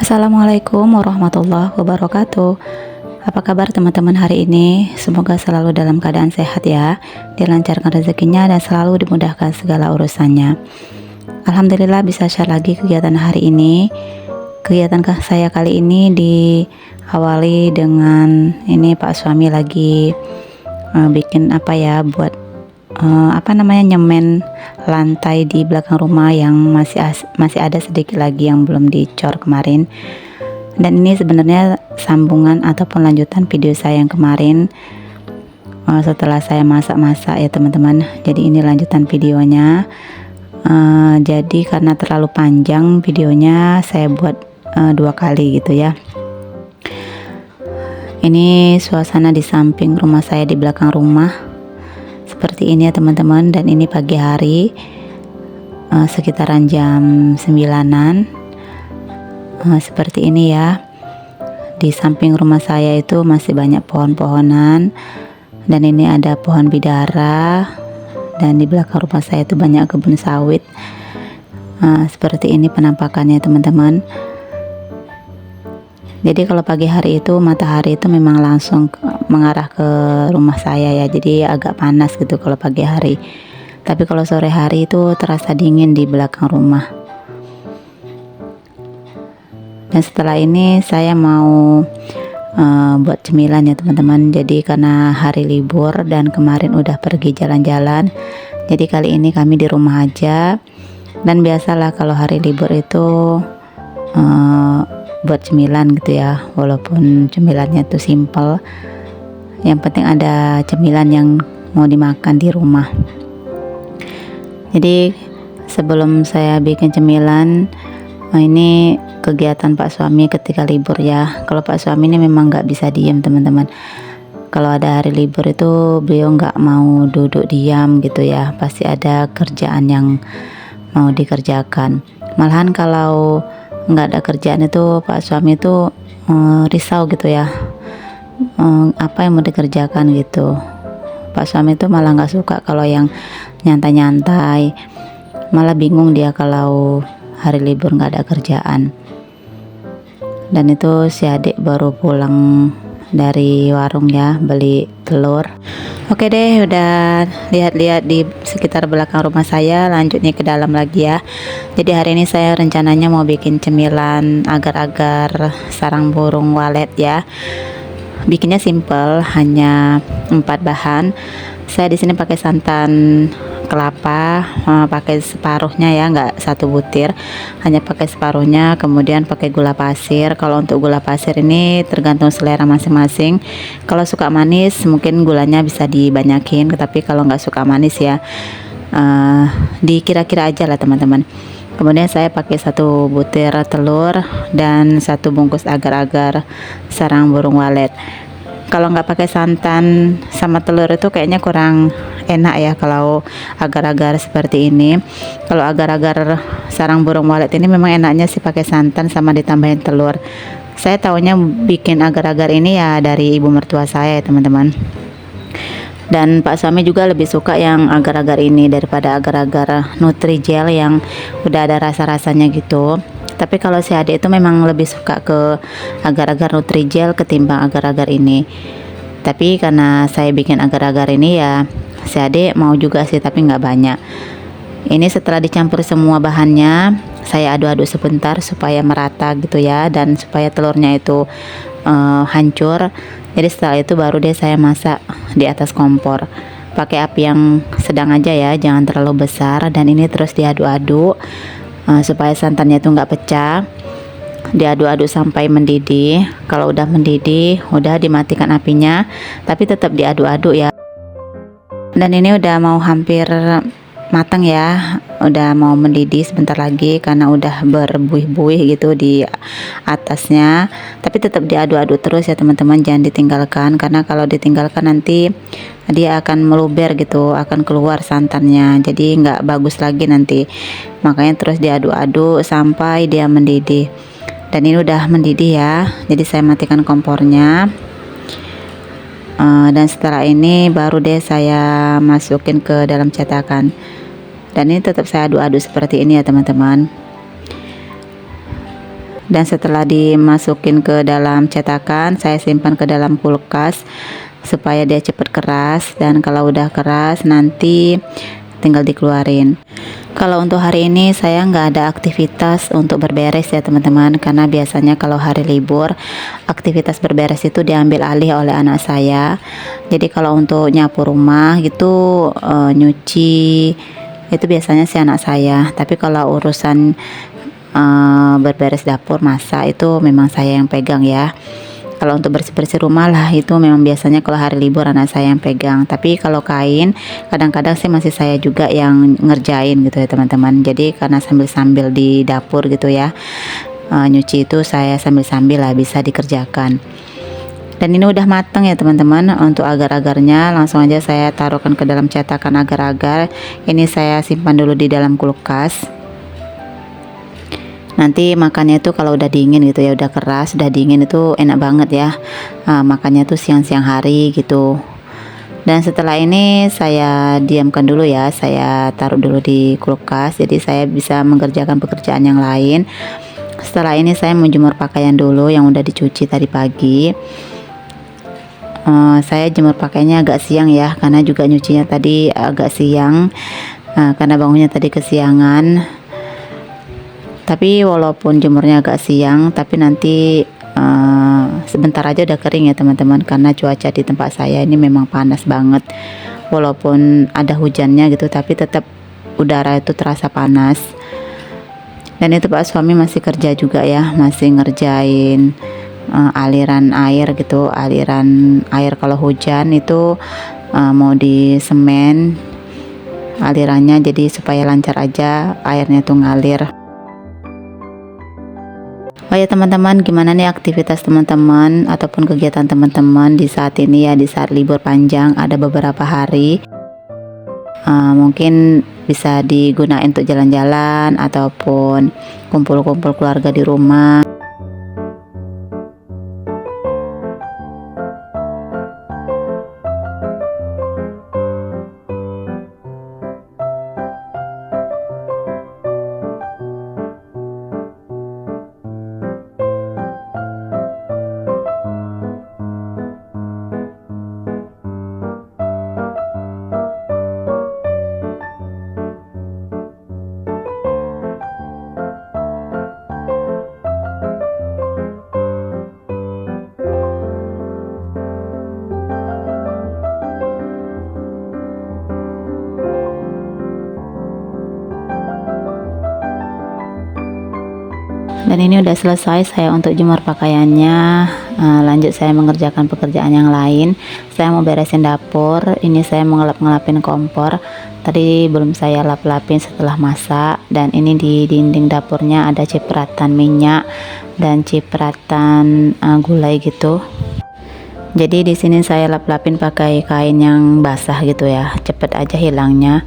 Assalamualaikum warahmatullahi wabarakatuh. Apa kabar teman-teman hari ini? Semoga selalu dalam keadaan sehat ya, dilancarkan rezekinya dan selalu dimudahkan segala urusannya. Alhamdulillah bisa share lagi kegiatan hari ini. Kegiatan saya kali ini diawali dengan ini Pak suami lagi bikin apa ya, buat nyemen lantai di belakang rumah yang masih ada sedikit lagi yang belum dicor kemarin. Dan ini sebenarnya sambungan ataupun lanjutan video saya yang kemarin setelah saya masak-masak ya teman-teman. Jadi ini lanjutan videonya. Jadi karena terlalu panjang videonya, saya buat 2 kali gitu ya. Ini suasana di samping rumah saya di belakang rumah seperti ini ya teman-teman. Dan ini pagi hari sekitaran jam 9-an seperti ini ya. Di samping rumah saya itu masih banyak pohon-pohonan, dan ini ada pohon bidara, dan di belakang rumah saya itu banyak kebun sawit. Seperti ini penampakannya teman-teman. Jadi kalau pagi hari itu matahari itu memang langsung mengarah ke rumah saya ya, jadi agak panas gitu kalau pagi hari. Tapi kalau sore hari itu terasa dingin di belakang rumah. Dan setelah ini saya mau buat cemilan ya teman-teman. Jadi karena hari libur dan kemarin udah pergi jalan-jalan, jadi kali ini kami di rumah aja. Dan biasalah kalau hari libur itu buat cemilan gitu ya, walaupun cemilannya tuh simple, yang penting ada cemilan yang mau dimakan di rumah. Jadi sebelum saya bikin cemilan, ini kegiatan Pak suami ketika libur ya. Kalau Pak suami ini memang nggak bisa diam teman-teman. Kalau ada hari libur itu beliau nggak mau duduk diam gitu ya, pasti ada kerjaan yang mau dikerjakan. Malahan kalau nggak ada kerjaan itu Pak suami itu risau gitu ya, apa yang mau dikerjakan gitu. Pak suami itu malah nggak suka kalau yang nyantai-nyantai, malah bingung dia kalau hari libur nggak ada kerjaan. Dan itu si adik baru pulang dari warung ya, beli telur. Oke deh, udah lihat-lihat di sekitar belakang rumah saya, lanjutnya ke dalam lagi ya. Jadi hari ini saya rencananya mau bikin cemilan agar-agar sarang burung walet ya. Bikinnya simple, hanya 4 bahan. Saya di sini pakai santan kelapa, pakai separuhnya ya, nggak 1 butir, hanya pakai separuhnya. Kemudian pakai gula pasir. Kalau untuk gula pasir ini tergantung selera masing-masing. Kalau suka manis mungkin gulanya bisa dibanyakin, tapi kalau nggak suka manis ya dikira-kira aja lah teman-teman. Kemudian saya pakai 1 butir telur dan 1 bungkus agar-agar sarang burung walet. Kalau nggak pakai santan sama telur itu kayaknya kurang enak ya kalau agar-agar seperti ini. Kalau agar-agar sarang burung walet ini memang enaknya sih pakai santan sama ditambahin telur. Saya taunya bikin agar-agar ini ya dari ibu mertua saya ya teman-teman. Dan Pak suami juga lebih suka yang agar-agar ini daripada agar-agar Nutrijel yang udah ada rasa-rasanya gitu. Tapi kalau si adik itu memang lebih suka ke agar-agar Nutrijel ketimbang agar-agar ini. Tapi karena saya bikin agar-agar ini ya, si adik mau juga sih, tapi nggak banyak. Ini setelah dicampur semua bahannya, saya aduk-aduk sebentar supaya merata gitu ya, dan supaya telurnya itu hancur. Jadi setelah itu baru deh saya masak di atas kompor. Pakai api yang sedang aja ya, jangan terlalu besar. Dan ini terus diaduk-aduk supaya santannya itu nggak pecah. Diaduk-aduk sampai mendidih. Kalau udah mendidih, udah dimatikan apinya, tapi tetap diaduk-aduk ya. Dan ini udah mau hampir matang ya, udah mau mendidih sebentar lagi karena udah berbuih-buih gitu di atasnya. Tapi tetap diaduk-aduk terus ya teman-teman, jangan ditinggalkan, karena kalau ditinggalkan nanti dia akan meluber gitu, akan keluar santannya, jadi nggak bagus lagi nanti. Makanya terus diaduk-aduk sampai dia mendidih. Dan ini udah mendidih ya, jadi saya matikan kompornya. Dan setelah ini baru deh saya masukin ke dalam cetakan. Dan ini tetap saya aduk-aduk seperti ini ya teman-teman. Dan setelah dimasukin ke dalam cetakan, saya simpan ke dalam kulkas supaya dia cepat keras. Dan kalau udah keras nanti tinggal dikeluarin. Kalau untuk hari ini saya nggak ada aktivitas untuk berberes ya teman-teman, karena biasanya kalau hari libur aktivitas berberes itu diambil alih oleh anak saya. Jadi kalau untuk nyapu rumah gitu, nyuci itu biasanya si anak saya. Tapi kalau urusan berberes dapur, masak itu memang saya yang pegang ya. Kalau untuk bersih-bersih rumah lah itu memang biasanya kalau hari libur anak saya yang pegang. Tapi kalau kain kadang-kadang sih masih saya juga yang ngerjain gitu ya teman-teman. Jadi karena sambil-sambil di dapur gitu ya, nyuci itu saya sambil-sambil lah bisa dikerjakan. Dan ini udah matang ya teman-teman. Untuk agar-agarnya langsung aja saya taruhkan ke dalam cetakan agar-agar. Ini saya simpan dulu di dalam kulkas. Nanti makannya itu kalau udah dingin gitu ya, udah keras, udah dingin itu enak banget ya. Makannya tuh siang-siang hari gitu. Dan setelah ini saya diamkan dulu ya, saya taruh dulu di kulkas, jadi saya bisa mengerjakan pekerjaan yang lain. Setelah ini saya menjemur pakaian dulu yang udah dicuci tadi pagi. Saya jemur pakaiannya agak siang ya, karena juga nyucinya tadi agak siang, karena bangunnya tadi kesiangan. Tapi walaupun jemurnya agak siang, tapi nanti sebentar aja udah kering ya teman-teman, karena cuaca di tempat saya ini memang panas banget. Walaupun ada hujannya gitu, tapi tetap udara itu terasa panas. Dan itu Pak suami masih kerja juga ya, masih ngerjain aliran air gitu, aliran air kalau hujan itu mau di semen alirannya, jadi supaya lancar aja airnya tuh ngalir. Oh ya teman-teman, gimana nih aktivitas teman-teman ataupun kegiatan teman-teman di saat ini ya, di saat libur panjang ada beberapa hari. Mungkin bisa digunakan untuk jalan-jalan ataupun kumpul-kumpul keluarga di rumah. Dan ini udah selesai saya untuk jemur pakaiannya. Lanjut saya mengerjakan pekerjaan yang lain. Saya mau beresin dapur. Ini saya mau ngelap-ngelapin kompor. Tadi belum saya lap-lapin setelah masak. Dan ini di dinding dapurnya ada cipratan minyak dan cipratan gulai gitu. Jadi di sini saya lap-lapin pakai kain yang basah gitu ya, cepet aja hilangnya.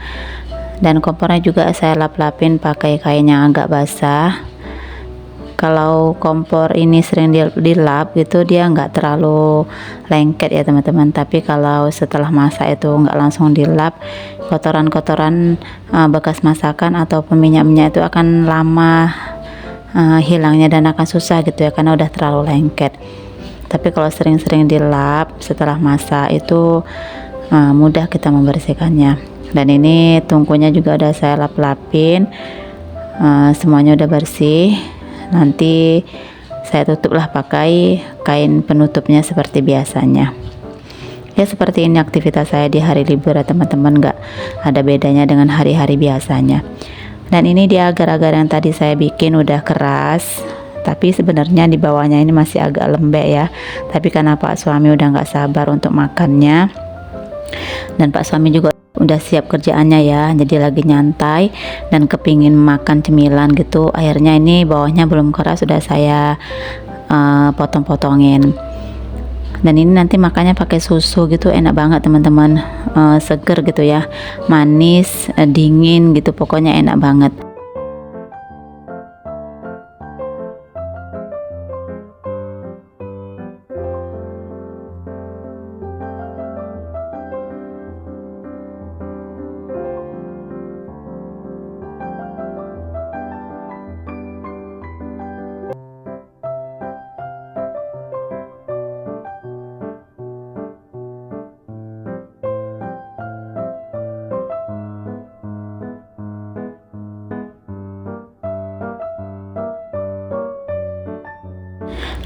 Dan kompornya juga saya lap-lapin pakai kain yang agak basah. Kalau kompor ini sering dilap gitu, dia nggak terlalu lengket ya teman-teman. Tapi kalau setelah masak itu nggak langsung dilap, kotoran-kotoran bekas masakan ataupun minyak-minyak itu akan lama hilangnya dan akan susah gitu ya, karena udah terlalu lengket. Tapi kalau sering-sering dilap setelah masak itu mudah kita membersihkannya. Dan ini tungkunya juga udah saya lap-lapin, semuanya udah bersih. Nanti saya tutuplah pakai kain penutupnya seperti biasanya. Ya seperti ini aktivitas saya di hari libur ya teman-teman, nggak ada bedanya dengan hari-hari biasanya. Dan ini dia agar-agar yang tadi saya bikin udah keras, tapi sebenarnya di bawahnya ini masih agak lembek ya. Tapi karena Pak suami udah nggak sabar untuk makannya, dan Pak suami juga udah siap kerjaannya ya, jadi lagi nyantai dan kepingin makan cemilan gitu. Akhirnya ini bawahnya belum keras, sudah saya potong-potongin. Dan ini nanti makannya pakai susu gitu, enak banget teman-teman, seger gitu ya, manis, dingin gitu, pokoknya enak banget.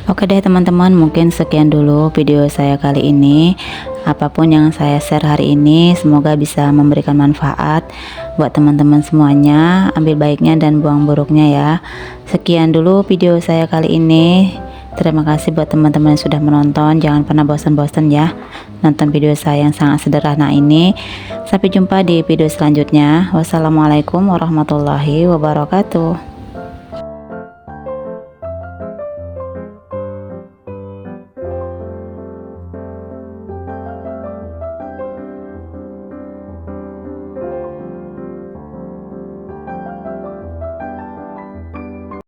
Oke deh teman-teman, mungkin sekian dulu video saya kali ini. Apapun yang saya share hari ini semoga bisa memberikan manfaat buat teman-teman semuanya. Ambil baiknya dan buang buruknya ya. Sekian dulu video saya kali ini. Terima kasih buat teman-teman yang sudah menonton. Jangan pernah bosan-bosan ya nonton video saya yang sangat sederhana ini. Sampai jumpa di video selanjutnya. Wassalamualaikum warahmatullahi wabarakatuh.